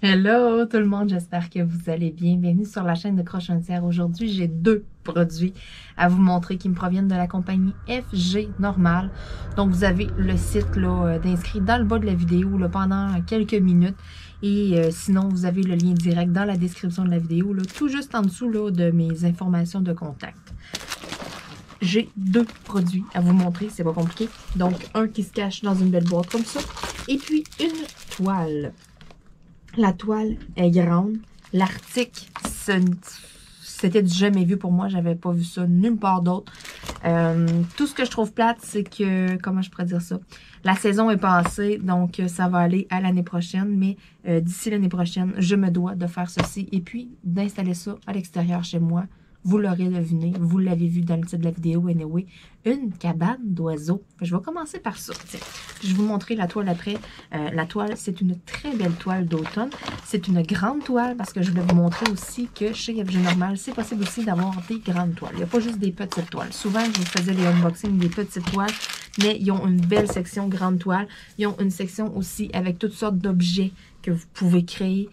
Hello tout le monde, j'espère que vous allez bien. Bienvenue sur la chaîne de Crochetière. Aujourd'hui, j'ai deux produits à vous montrer qui me proviennent de la compagnie FG Normal. Donc, vous avez le site d'inscrit dans le bas de la vidéo là, pendant quelques minutes. Et sinon, vous avez le lien direct dans la description de la vidéo, là, tout juste en dessous là, de mes informations de contact. J'ai deux produits à vous montrer, c'est pas compliqué. Donc, un qui se cache dans une belle boîte comme ça. Et puis, une toile. La toile est grande. L'article, c'était du jamais vu pour moi. J'avais pas vu ça nulle part d'autre. Tout ce que je trouve plate, c'est que, comment je pourrais dire ça? La saison est passée, donc ça va aller à l'année prochaine. Mais d'ici l'année prochaine, je me dois de faire ceci. Et puis, d'installer ça à l'extérieur chez moi. Vous l'aurez deviné, vous l'avez vu dans le titre de la vidéo, anyway, une cabane d'oiseaux. Je vais commencer par ça. Tiens. Je vais vous montrer la toile après. La toile, c'est une très belle toile d'automne. C'est une grande toile parce que je voulais vous montrer aussi que chez FG Normal, c'est possible aussi d'avoir des grandes toiles. Il n'y a pas juste des petites toiles. Souvent, je vous faisais les unboxings des petites toiles, mais ils ont une belle section grande toile. Ils ont une section aussi avec toutes sortes d'objets que vous pouvez créer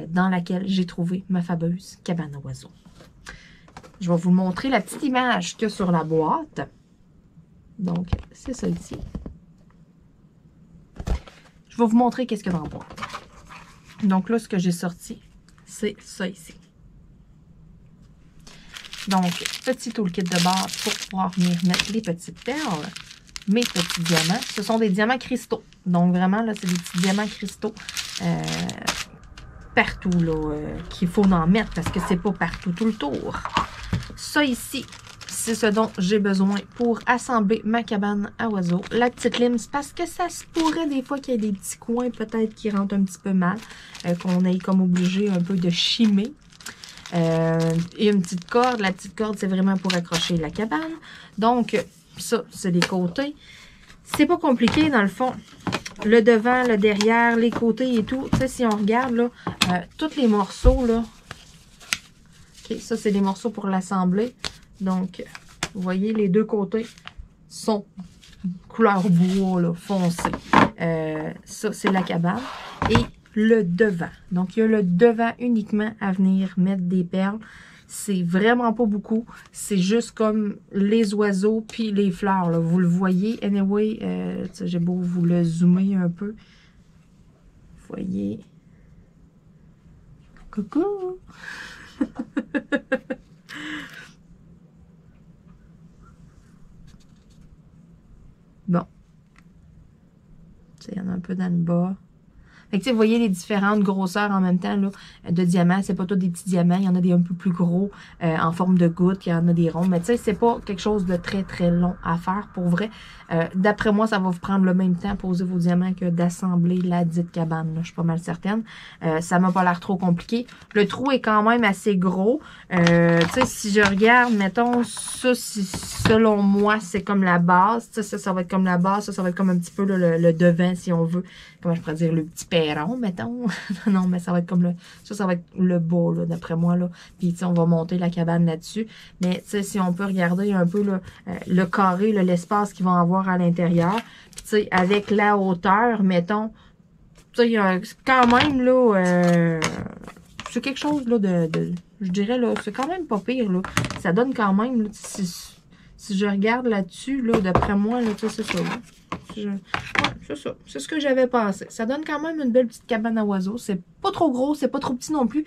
dans laquelle j'ai trouvé ma fameuse cabane à oiseaux. Je vais vous montrer la petite image qu'il y a sur la boîte. Donc, c'est ça ici. Je vais vous montrer qu'est-ce qu'il y a dans la boîte. Donc là, ce que j'ai sorti, c'est ça ici. Donc, petit toolkit de base pour pouvoir venir mettre les petites perles. Mes petits diamants. Ce sont des diamants cristaux. Donc, vraiment, là, c'est des petits diamants cristaux partout, là, qu'il faut en mettre parce que c'est pas partout tout le tour. Ça ici, c'est ce dont j'ai besoin pour assembler ma cabane à oiseaux. La petite lime, c'est parce que ça se pourrait des fois qu'il y ait des petits coins peut-être qui rentrent un petit peu mal, qu'on ait comme obligé un peu de chimer. Et une petite corde. La petite corde, c'est vraiment pour accrocher la cabane. Donc, ça, c'est les côtés. C'est pas compliqué dans le fond. Le devant, le derrière, les côtés et tout. Tu sais, si on regarde, là, tous les morceaux, là. OK, ça, c'est des morceaux pour l'assembler. Donc, vous voyez, les deux côtés sont couleur bois, là, foncé. Ça, c'est la cabane. Et le devant. Donc, il y a le devant uniquement à venir mettre des perles. C'est vraiment pas beaucoup. C'est juste comme les oiseaux puis les fleurs, là. Vous le voyez. Anyway, j'ai beau vous le zoomer un peu. Vous voyez. Coucou! Bon. Il y en a un peu dans le bas. Fait que, vous voyez les différentes grosseurs en même temps là, de diamants. C'est pas tous des petits diamants. Il y en a des un peu plus gros en forme de gouttes. Il y en a des ronds. Mais tu sais, c'est pas quelque chose de très, très long à faire pour vrai. D'après moi, ça va vous prendre le même temps à poser vos diamants que d'assembler la dite cabane. Là. Je suis pas mal certaine. Ça m'a pas l'air trop compliqué. Le trou est quand même assez gros. Tu sais, si je regarde, mettons, ça, selon moi, c'est comme la base. Ça va être comme la base. Ça va être comme un petit peu là, le devant, si on veut. Comment je pourrais dire, le petit perron, mettons. Non, mais ça va être comme le... Ça va être le bas, là, d'après moi, là. Puis, tu sais, on va monter la cabane là-dessus. Mais, tu sais, si on peut regarder un peu, là, le carré, l'espace qu'ils vont avoir à l'intérieur. Puis, tu sais, avec la hauteur, mettons, tu sais, quand même, là, c'est quelque chose, là, je dirais, là, c'est quand même pas pire, là. Ça donne quand même, là, si je regarde là-dessus, là, d'après moi, là, tu sais, c'est ça, là. Ouais, c'est ça. C'est ce que j'avais pensé. Ça donne quand même une belle petite cabane à oiseaux. C'est pas trop gros, c'est pas trop petit non plus.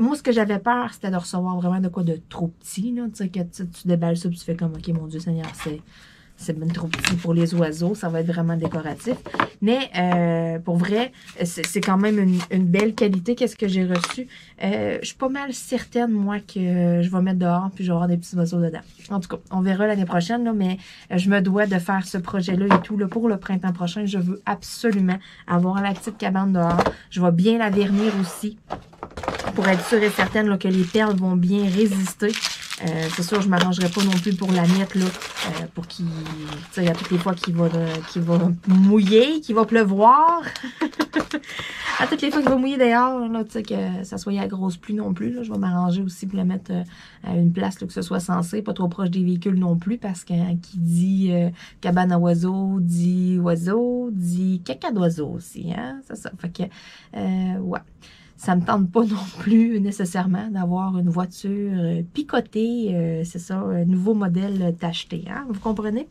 Moi, ce que j'avais peur, c'était de recevoir vraiment de quoi de trop petit, là. Tu sais, que tu déballes ça, puis tu fais comme, OK, mon Dieu Seigneur, c'est même trop petit pour les oiseaux. Ça va être vraiment décoratif. Mais pour vrai, c'est quand même une belle qualité. Qu'est-ce que j'ai reçu? Je suis pas mal certaine, moi, que je vais mettre dehors puis je vais avoir des petits oiseaux dedans. En tout cas, on verra l'année prochaine, là, mais je me dois de faire ce projet-là et tout. Là, pour le printemps prochain, je veux absolument avoir la petite cabane dehors. Je vais bien la vernir aussi pour être sûre et certaine là, que les perles vont bien résister. C'est sûr, je ne m'arrangerai pas non plus pour la mettre, là, pour qu'il, tu sais, à toutes les fois qu'il va mouiller, qu'il va pleuvoir. À toutes les fois qu'il va mouiller dehors, là, tu sais, que ça soit à grosse pluie non plus, là, je vais m'arranger aussi pour la mettre à une place, là, que ce soit censé, pas trop proche des véhicules non plus, parce que qui dit cabane à oiseaux, dit oiseau, dit caca d'oiseau aussi, hein, c'est ça. Fait que, ouais. Ça me tente pas non plus nécessairement d'avoir une voiture picotée, c'est ça, un nouveau modèle d'acheter, hein, vous comprenez?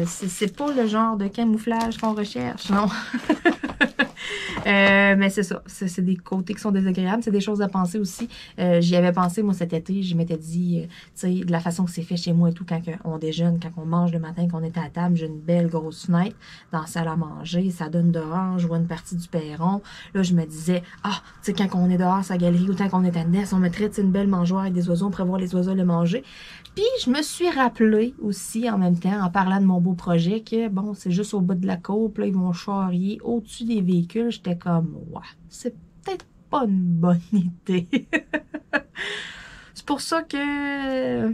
C'est pas le genre de camouflage qu'on recherche, non? Mais c'est ça, c'est des côtés qui sont désagréables, c'est des choses à penser aussi. J'y avais pensé, moi, cet été, je m'étais dit, tu sais, de la façon que c'est fait chez moi et tout, quand on déjeune, quand on mange le matin, qu'on est à table, j'ai une belle grosse fenêtre dans la salle à manger, ça donne dehors, je vois une partie du perron. Là, je me disais, ah, tu sais, quand on est dehors, sa galerie, ou tant qu'on est à Ness, on mettrait, une belle mangeoire avec des oiseaux, on pourrait voir les oiseaux le manger. Puis, je me suis rappelé aussi, en même temps, en parlant de mon beau projet, que, bon, c'est juste au bout de la côte, là, ils vont charrier au-dessus des véhicules. J'étais comme, ouais, c'est peut-être pas une bonne idée. C'est pour ça que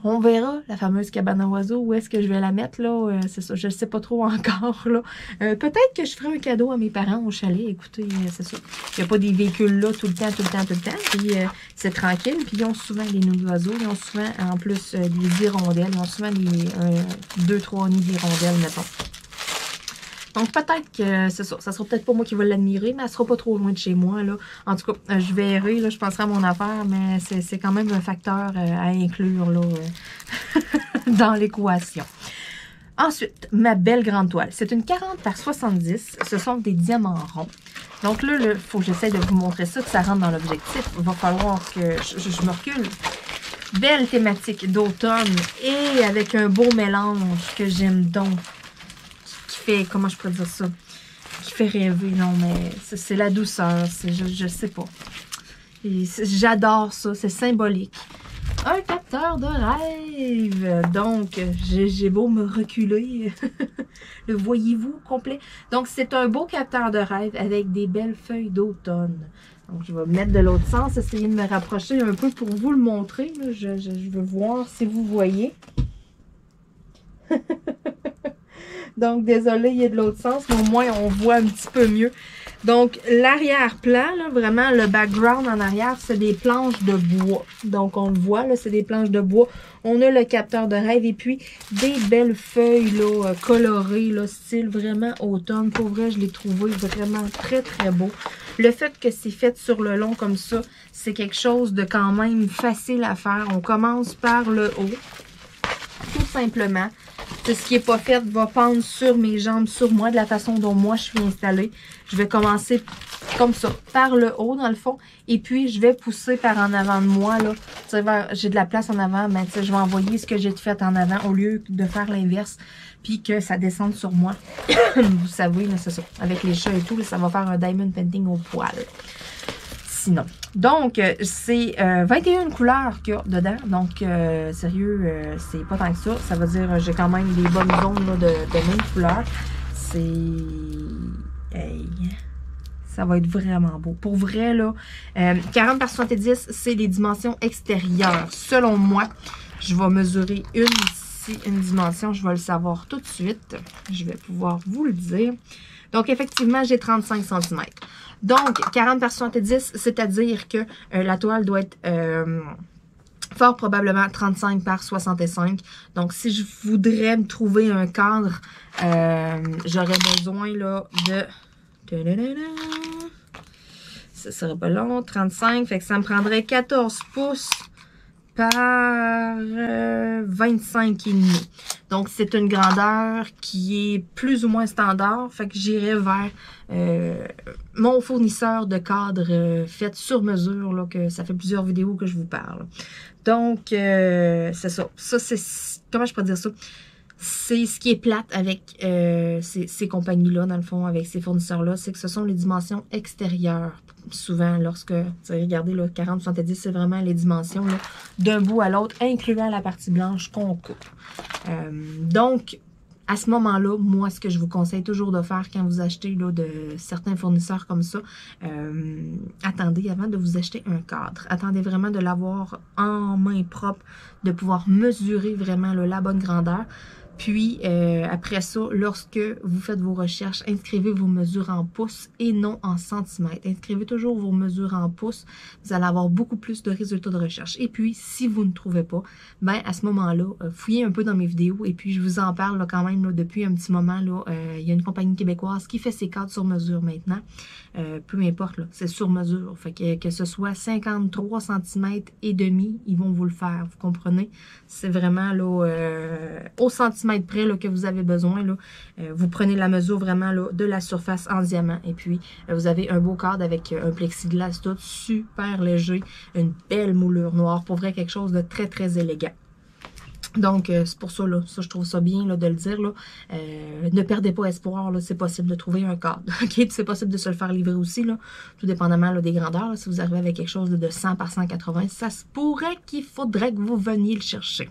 on verra la fameuse cabane à oiseaux, où est-ce que je vais la mettre, là, c'est ça, je ne sais pas trop encore, là. Peut-être que je ferai un cadeau à mes parents au chalet, écoutez, c'est ça. Il n'y a pas des véhicules là tout le temps, puis c'est tranquille, puis ils ont souvent des nids d'oiseaux, ils ont souvent, en plus, des hirondelles, ils ont souvent des 2-3 nids d'hirondelles, mettons. Donc, peut-être que c'est ça. Ça sera peut-être pas moi qui va l'admirer, mais elle sera pas trop loin de chez moi, là. En tout cas, je verrai, là, je penserai à mon affaire, mais c'est quand même un facteur à inclure, là, dans l'équation. Ensuite, ma belle grande toile. C'est une 40 par 70. Ce sont des diamants ronds. Donc là, il faut que j'essaie de vous montrer ça, que ça rentre dans l'objectif. Il va falloir que je me recule. Belle thématique d'automne et avec un beau mélange que j'aime donc. Comment je pourrais dire ça, qui fait rêver, non, mais c'est la douceur, je sais pas. J'adore ça, c'est symbolique. Un capteur de rêve, donc j'ai beau me reculer, le voyez-vous complet? Donc c'est un beau capteur de rêve avec des belles feuilles d'automne. Donc je vais me mettre de l'autre sens, essayer de me rapprocher un peu pour vous le montrer, là. Je veux voir si vous voyez. Donc, désolé, il est de l'autre sens, mais au moins, on voit un petit peu mieux. Donc, l'arrière-plan, là, vraiment, le background en arrière, c'est des planches de bois. Donc, on le voit, là, c'est des planches de bois. On a le capteur de rêve et puis des belles feuilles, là, colorées, là, style vraiment automne. Pour vrai, je l'ai trouvé vraiment très, très beau. Le fait que c'est fait sur le long comme ça, c'est quelque chose de quand même facile à faire. On commence par le haut, tout simplement. Ce qui n'est pas fait va pendre sur mes jambes, sur moi, de la façon dont moi je suis installée. Je vais commencer comme ça, par le haut dans le fond, et puis je vais pousser par en avant de moi, là. J'ai de la place en avant, mais je vais envoyer ce que j'ai fait en avant au lieu de faire l'inverse, puis que ça descende sur moi. Vous savez, c'est ça, avec les chats et tout, là, ça va faire un diamond painting au poil. Sinon. Donc, c'est 21 couleurs qu'il y a dedans. Donc, sérieux, c'est pas tant que ça. Ça veut dire j'ai quand même des bonnes zones là, de même couleurs. C'est... Hey. Ça va être vraiment beau. Pour vrai, là, 40 par 70, c'est les dimensions extérieures. Selon moi, je vais mesurer une dimension. Je vais le savoir tout de suite. Je vais pouvoir vous le dire. Donc, effectivement, j'ai 35 cm. Donc, 40 par 70, c'est-à-dire que la toile doit être fort probablement 35 par 65. Donc, si je voudrais me trouver un cadre, j'aurais besoin là de... Ça serait pas long, 35. Fait que ça me prendrait 14 pouces par 25,5. Donc, c'est une grandeur qui est plus ou moins standard. Fait que j'irai vers mon fournisseur de cadres fait sur mesure, là, que ça fait plusieurs vidéos que je vous parle. Donc, c'est ça. Ça, c'est... Comment je peux dire ça? C'est ce qui est plate avec ces compagnies-là, dans le fond, avec ces fournisseurs-là, c'est que ce sont les dimensions extérieures. Souvent, lorsque, regardez, là, 40-70, c'est vraiment les dimensions d'un bout à l'autre, incluant la partie blanche qu'on coupe. Donc, À ce moment-là, moi, ce que je vous conseille toujours de faire quand vous achetez là, de certains fournisseurs comme ça, attendez avant de vous acheter un cadre. Attendez vraiment de l'avoir en main propre, de pouvoir mesurer vraiment là, la bonne grandeur. Puis, après ça, lorsque vous faites vos recherches, inscrivez vos mesures en pouces et non en centimètres. Inscrivez toujours vos mesures en pouces. Vous allez avoir beaucoup plus de résultats de recherche. Et puis, si vous ne trouvez pas, ben à ce moment-là, fouillez un peu dans mes vidéos. Et puis, je vous en parle là, quand même là, depuis un petit moment. Là, il y a une compagnie québécoise qui fait ses cadres sur mesure maintenant. Peu importe, c'est sur mesure. Fait que ce soit 53 cm et demi, ils vont vous le faire. Vous comprenez? C'est vraiment là, au centimètre près là, que vous avez besoin. Là. Vous prenez la mesure vraiment là, de la surface en diamant. Et puis, vous avez un beau cadre avec un plexiglas tout super léger. Une belle moulure noire. Pour vrai, quelque chose de très, très élégant. Donc, c'est pour ça, là, ça, je trouve ça bien là, de le dire. Là. Ne perdez pas espoir, c'est possible de trouver un cadre. Okay? C'est possible de se le faire livrer aussi, là, tout dépendamment là, des grandeurs. Là. Si vous arrivez avec quelque chose de 100 par 180, ça se pourrait qu'il faudrait que vous veniez le chercher.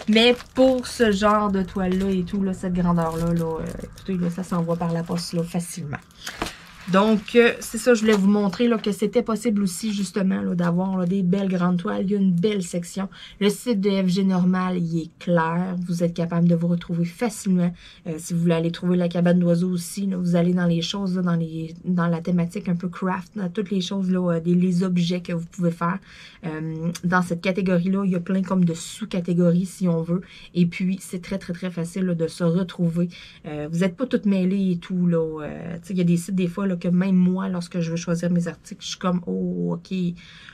Mais pour ce genre de toile-là et tout, là, cette grandeur-là, là, écoutez, là, ça s'envoie par la poste là, facilement. Donc, c'est ça, je voulais vous montrer là, que c'était possible aussi, justement, d'avoir des belles grandes toiles. Il y a une belle section. Le site de FG Normal, il est clair. Vous êtes capable de vous retrouver facilement. Si vous voulez aller trouver la cabane d'oiseaux aussi, là, vous allez dans les choses, là, dans la thématique un peu craft, dans toutes les choses, là, les objets que vous pouvez faire. Dans cette catégorie-là, il y a plein comme de sous-catégories, si on veut. Et puis, c'est très, très, très facile là, de se retrouver. Vous n'êtes pas toutes mêlées et tout. Là. Il y a des sites, des fois, là, que même moi, lorsque je veux choisir mes articles, je suis comme, oh, OK,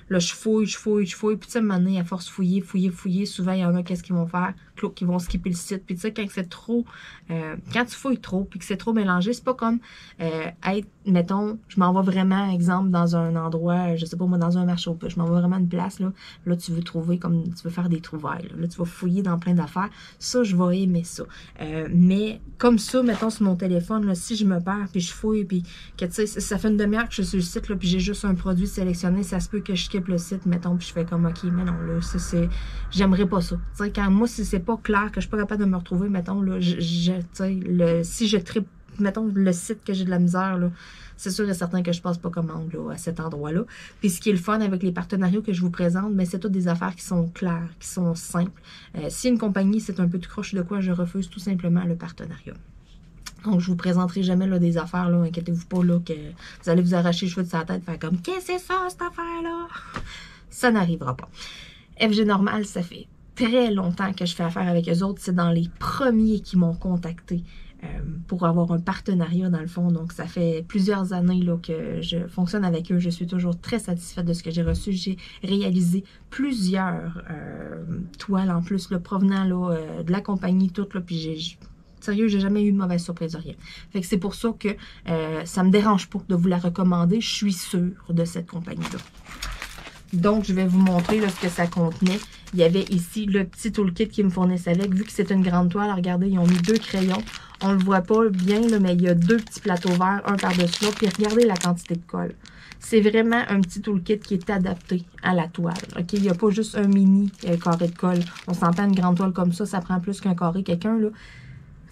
là, je fouille. Puis, tu sais, maintenant, à force de fouiller, souvent, il y en a, qu'est-ce qu'ils vont faire? Qui vont skipper le site. Puis, tu sais, quand c'est trop, quand tu fouilles trop, puis que c'est trop mélangé, c'est pas comme être, mettons, je m'en vais vraiment, exemple, dans un endroit, je sais pas, moi, dans un marché aux puces, je m'en vais vraiment à une place, là, tu veux trouver, comme, tu veux faire des trouvailles, là, tu vas fouiller dans plein d'affaires. Ça, je vais aimer ça. Mais, comme ça, mettons, sur mon téléphone, là, si je me perds, puis je fouille, puis que, tu sais, ça fait une demi-heure que je suis sur le site, là, puis j'ai juste un produit sélectionné, ça se peut que je skippe le site, mettons, puis je fais comme, OK, mais non, là, ça, c'est, j'aimerais pas ça. Tu sais, quand moi, si c'est pas clair, que je suis pas capable de me retrouver, mettons, là, tu sais, si je tripe, mettons, le site que j'ai de la misère, là, c'est sûr et certain que je passe pas commande là, à cet endroit-là. Puis ce qui est le fun avec les partenariats que je vous présente, mais c'est toutes des affaires qui sont claires, qui sont simples. Si une compagnie, c'est un peu de croche de quoi, je refuse tout simplement le partenariat. Donc, je vous présenterai jamais là, des affaires, là, inquiétez-vous pas, là, que vous allez vous arracher les cheveux de sa tête, faire comme, qu'est-ce que c'est ça, cette affaire-là? Ça n'arrivera pas. FG Normal, ça fait très longtemps que je fais affaire avec eux autres. C'est dans les premiers qui m'ont contacté pour avoir un partenariat dans le fond. Donc, ça fait plusieurs années là, que je fonctionne avec eux. Je suis toujours très satisfaite de ce que j'ai reçu. J'ai réalisé plusieurs toiles en plus là, provenant là, de la compagnie toute. Là, puis sérieux, j'ai jamais eu de mauvaise surprise de rien. Fait que c'est pour ça que ça me dérange pas de vous la recommander. Je suis sûre de cette compagnie-là. Donc, je vais vous montrer là, ce que ça contenait. Il y avait ici le petit toolkit qu'ils me fournissent avec. Vu que c'est une grande toile, regardez, ils ont mis 2 crayons. On ne le voit pas bien, là, mais il y a 2 petits plateaux verts, un par-dessus l'autre. Puis regardez la quantité de colle. C'est vraiment un petit toolkit qui est adapté à la toile. Okay? Il n'y a pas juste un mini carré de colle. On s'entend une grande toile comme ça prend plus qu'un carré. Quelqu'un, là,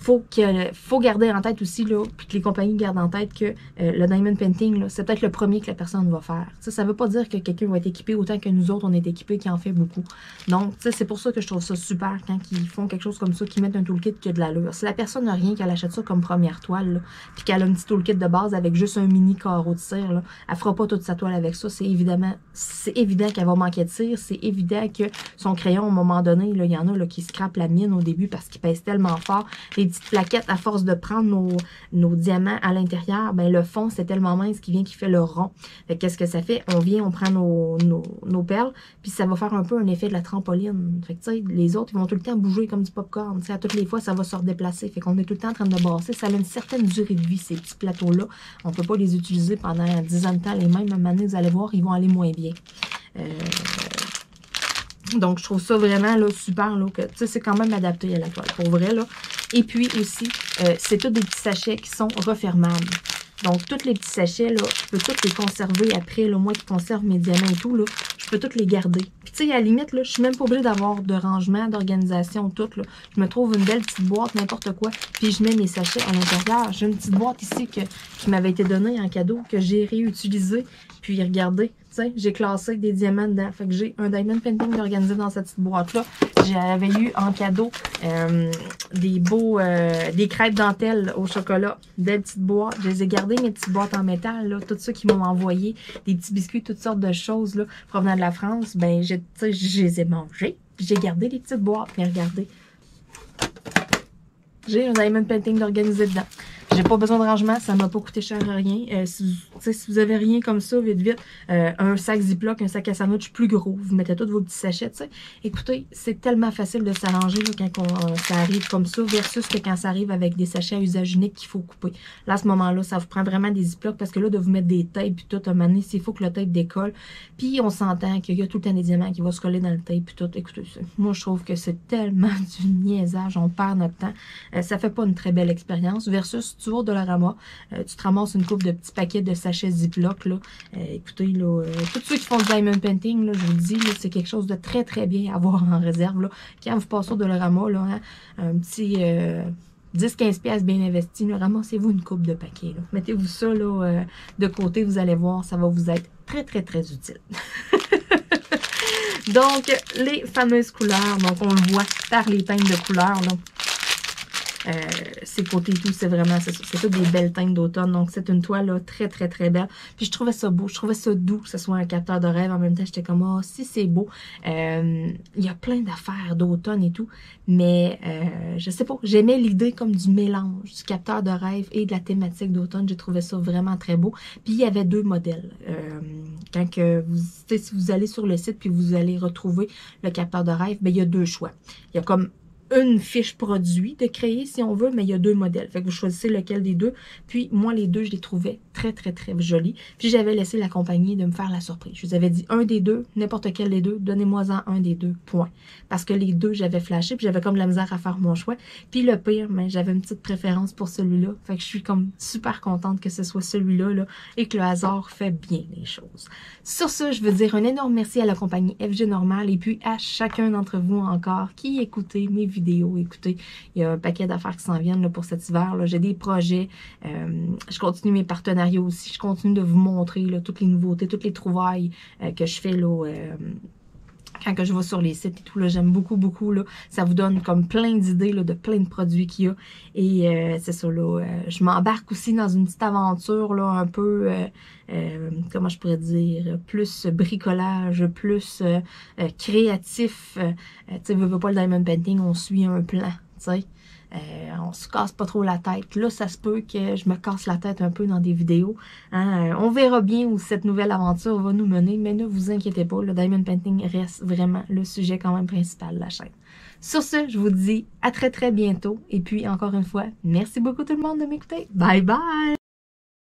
faut garder en tête aussi, là, puis que les compagnies gardent en tête que le diamond painting, c'est peut-être le premier que la personne va faire. Ça ne veut pas dire que quelqu'un va être équipé autant que nous autres, on est équipés, qui en fait beaucoup. Donc, c'est pour ça que je trouve ça super quand ils font quelque chose comme ça, qu'ils mettent un toolkit qui a de l'allure. Si la personne n'a rien, qu'elle achète ça comme première toile, là, puis qu'elle a un petit toolkit de base avec juste un mini carreau de cire, là, elle fera pas toute sa toile avec ça. C'est évident qu'elle va manquer de cire. C'est évident que son crayon, à un moment donné, il y en a là, qui scrapent la mine au début parce qu'il pèse tellement fort. Les petites plaquettes, à force de prendre nos diamants à l'intérieur, ben le fond, c'est tellement mince qu'il fait le rond. Fait qu'est-ce que ça fait? On prend nos perles, puis ça va faire un peu un effet de la trampoline. Fait que, tu sais, les autres, ils vont tout le temps bouger comme du popcorn. Tu sais, à toutes les fois, ça va se redéplacer. Fait qu'on est tout le temps en train de brasser. Ça a une certaine durée de vie, ces petits plateaux-là. On ne peut pas les utiliser pendant 10 ans de temps. Les mêmes, à un moment donné, vous allez voir, ils vont aller moins bien. Donc, je trouve ça vraiment là, super, là, que c'est quand même adapté à la toile, pour vrai. Là. Et puis aussi, c'est tous des petits sachets qui sont refermables. Donc, tous les petits sachets, là, je peux tous les conserver après, là, moi qui conserve mes diamants et tout, là, je peux tous les garder. Puis, tu sais, à la limite, là, je suis même pas obligée d'avoir de rangement, d'organisation, tout, là. Je me trouve une belle petite boîte, n'importe quoi, puis je mets mes sachets à l'intérieur. J'ai une petite boîte ici qui m'avait été donnée en cadeau, que j'ai réutilisée. Puis, regardez, tu sais, j'ai classé des diamants dedans. Fait que j'ai un diamond painting organisé dans cette petite boîte-là. J'avais eu en cadeau des crêpes dentelles au chocolat, des petites boîtes. Je les ai gardées, mes petites boîtes en métal, là. Tous ceux qui m'ont envoyé des petits biscuits, toutes sortes de choses, là, provenant de la France, ben, je les ai mangés. J'ai gardé les petites boîtes. Mais regardez, j'ai un diamond painting d'organiser dedans. J'ai pas besoin de rangement, ça m'a pas coûté cher à rien. Si vous avez rien comme ça, vite, un sac Ziploc, un sac à sandwich plus gros, vous mettez tous vos petits sachets, tu sais. Écoutez, c'est tellement facile de s'arranger quand ça arrive comme ça, versus que quand ça arrive avec des sachets à usage unique qu'il faut couper. Là, à ce moment-là, ça vous prend vraiment des Ziplocs, parce que là, de vous mettre des tapes puis tout, à un moment donné, s'il faut que le tape décolle, puis on s'entend qu'il y a tout le temps des diamants qui vont se coller dans le tape puis tout. Écoutez, moi, je trouve que c'est tellement du niaisage, on perd notre temps. Ça fait pas une très belle expérience, versus tu vas de la rama, tu te ramasses une coupe de petits paquets de sachets Ziploc, là. Écoutez, là, tous ceux qui font du diamond painting, là, je vous le dis, c'est quelque chose de très, très bien à avoir en réserve, là. Quand vous passez au Dollarama, là, hein, un petit 10-15$ bien investi, là, ramassez-vous une coupe de paquets, là. Mettez-vous ça, là, de côté, vous allez voir, ça va vous être très, très, très utile. Donc, les fameuses couleurs, donc on le voit par les teintes de couleurs, là. Ces côtés et tout, c'est vraiment, c'est toutes des belles teintes d'automne. Donc, c'est une toile là, très, très, très belle. Puis, je trouvais ça beau. Je trouvais ça doux que ce soit un capteur de rêve. En même temps, j'étais comme, oh, si c'est beau. Il y a plein d'affaires d'automne et tout. Mais, je sais pas, j'aimais l'idée comme du mélange du capteur de rêve et de la thématique d'automne. J'ai trouvé ça vraiment très beau. Puis, il y avait deux modèles. Quand que vous, si vous allez sur le site puis vous allez retrouver le capteur de rêve, ben, il y a deux choix. Il y a comme une fiche produit de créer si on veut, mais il y a deux modèles. Fait que vous choisissez lequel des deux. Puis moi, les deux, je les trouvais très, très, très jolis. Puis j'avais laissé la compagnie de me faire la surprise. Je vous avais dit un des deux, n'importe quel des deux, donnez-moi-en un des deux, point. Parce que les deux, j'avais flashé, puis j'avais comme de la misère à faire mon choix. Puis le pire, mais j'avais une petite préférence pour celui-là. Fait que je suis comme super contente que ce soit celui-là, là, et que le hasard fait bien les choses. Sur ce, je veux dire un énorme merci à la compagnie FG Normal et puis à chacun d'entre vous encore qui écoutez mes vidéos. Écoutez, il y a un paquet d'affaires qui s'en viennent là, pour cet hiver. J'ai des projets. Je continue mes partenariats aussi. Je continue de vous montrer là, toutes les nouveautés, toutes les trouvailles que je fais là, quand que je vais sur les sites et tout. J'aime beaucoup, beaucoup. Là, ça vous donne comme plein d'idées de plein de produits qu'il y a. Et c'est ça, là, je m'embarque aussi dans une petite aventure là, un peu, comment je pourrais dire, plus bricolage, plus créatif. Tu sais, veux pas le diamond painting, on suit un plan, tu sais. On se casse pas trop la tête. Là, ça se peut que je me casse la tête un peu dans des vidéos. Hein? On verra bien où cette nouvelle aventure va nous mener, mais ne vous inquiétez pas, le diamond painting reste vraiment le sujet quand même principal de la chaîne. Sur ce, je vous dis à très très bientôt. Et puis, encore une fois, merci beaucoup tout le monde de m'écouter. Bye bye!